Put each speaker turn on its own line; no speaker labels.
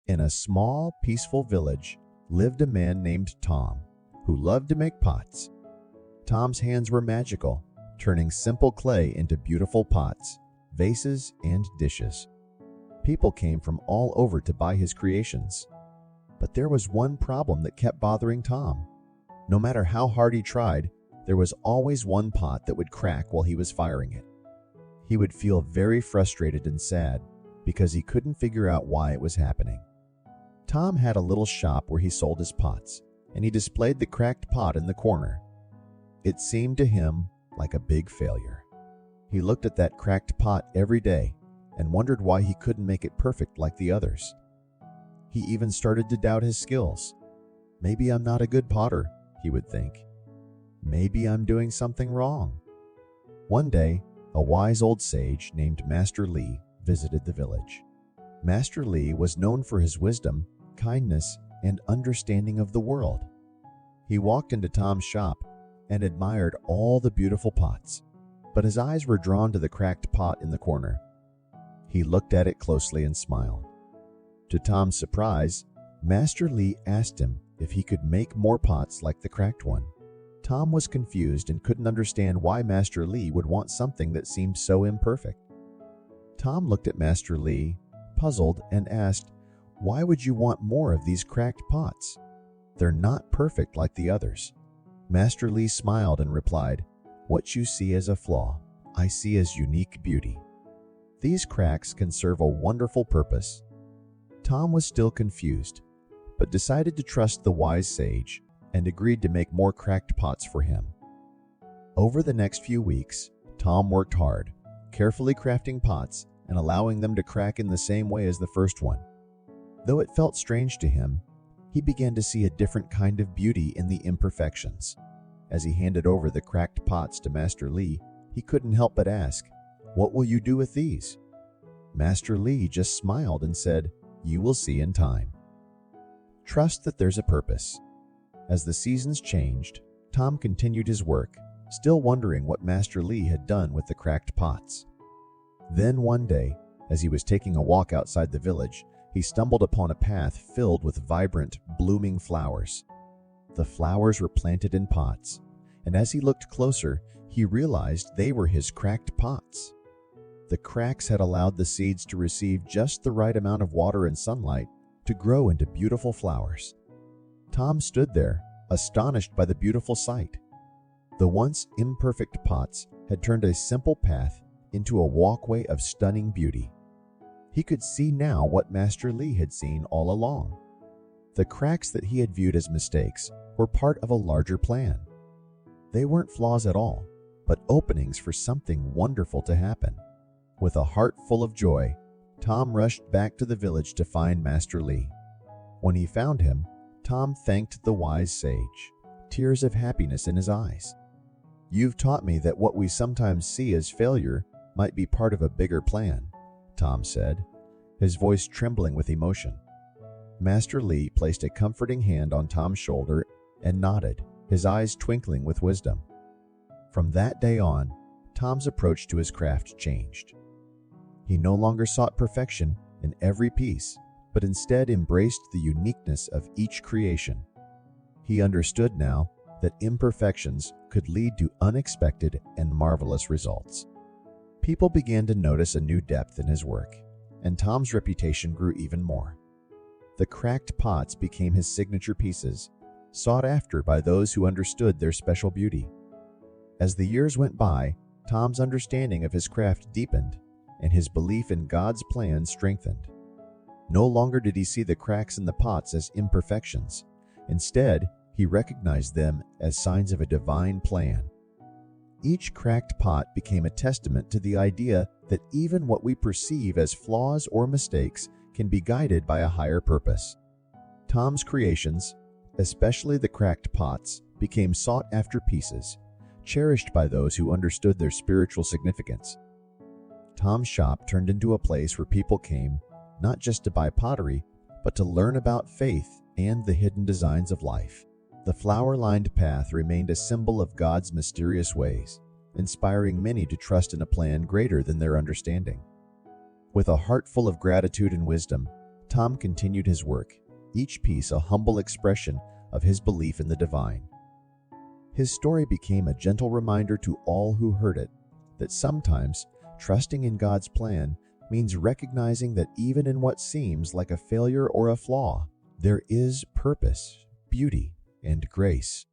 In a small, peaceful village lived a man named Tom, who loved to make pots. Tom's hands were magical, turning simple clay into beautiful pots, vases, and dishes. People came from all over to buy his creations. But there was one problem that kept bothering Tom. No matter how hard he tried, there was always one pot that would crack while he was firing it. He would feel very frustrated and sad because he couldn't figure out why it was happening. Tom had a little shop where he sold his pots, and he displayed the cracked pot in the corner. It seemed to him like a big failure. He looked at that cracked pot every day and wondered why he couldn't make it perfect like the others. He even started to doubt his skills. Maybe I'm not a good potter, he would think. Maybe I'm doing something wrong. One day, a wise old sage named Master Li visited the village. Master Li was known for his wisdom, kindness, and understanding of the world. He walked into Tom's shop and admired all the beautiful pots, but his eyes were drawn to the cracked pot in the corner. He looked at it closely and smiled. To Tom's surprise, Master Li asked him if he could make more pots like the cracked one. Tom was confused and couldn't understand why Master Li would want something that seemed so imperfect. Tom looked at Master Li, puzzled, and asked, "Why would you want more of these cracked pots? They're not perfect like the others." Master Li smiled and replied, "What you see as a flaw, I see as unique beauty. These cracks can serve a wonderful purpose." Tom was still confused, but decided to trust the wise sage and agreed to make more cracked pots for him. Over the next few weeks, Tom worked hard, carefully crafting pots and allowing them to crack in the same way as the first one. Though it felt strange to him, he began to see a different kind of beauty in the imperfections. As he handed over the cracked pots to Master Li, he couldn't help but ask, "What will you do with these?" Master Li just smiled and said, "You will see in time." Trust that there's a purpose. As the seasons changed, Tom continued his work, still wondering what Master Li had done with the cracked pots. Then one day, as he was taking a walk outside the village, he stumbled upon a path filled with vibrant, blooming flowers. The flowers were planted in pots, and as he looked closer, he realized they were his cracked pots. The cracks had allowed the seeds to receive just the right amount of water and sunlight to grow into beautiful flowers. Tom stood there, astonished by the beautiful sight. The once imperfect pots had turned a simple path into a walkway of stunning beauty. He could see now what Master Li had seen all along. The cracks that he had viewed as mistakes were part of a larger plan. They weren't flaws at all, but openings for something wonderful to happen. With a heart full of joy, Tom rushed back to the village to find Master Li. When he found him, Tom thanked the wise sage, tears of happiness in his eyes. "You've taught me that what we sometimes see as failure might be part of a bigger plan," Tom said, his voice trembling with emotion. Master Li placed a comforting hand on Tom's shoulder and nodded, his eyes twinkling with wisdom. From that day on, Tom's approach to his craft changed. He no longer sought perfection in every piece, but instead embraced the uniqueness of each creation. He understood now that imperfections could lead to unexpected and marvelous results. People began to notice a new depth in his work, and Tom's reputation grew even more. The cracked pots became his signature pieces, sought after by those who understood their special beauty. As the years went by, Tom's understanding of his craft deepened, and his belief in God's plan strengthened. No longer did he see the cracks in the pots as imperfections. Instead, he recognized them as signs of a divine plan. Each cracked pot became a testament to the idea that even what we perceive as flaws or mistakes can be guided by a higher purpose. Tom's creations, especially the cracked pots, became sought-after pieces, cherished by those who understood their spiritual significance. Tom's shop turned into a place where people came not just to buy pottery, but to learn about faith and the hidden designs of life. The flower-lined path remained a symbol of God's mysterious ways, inspiring many to trust in a plan greater than their understanding. With a heart full of gratitude and wisdom, Tom continued his work, each piece a humble expression of his belief in the divine. His story became a gentle reminder to all who heard it that sometimes trusting in God's plan means recognizing that even in what seems like a failure or a flaw, there is purpose, beauty, and grace.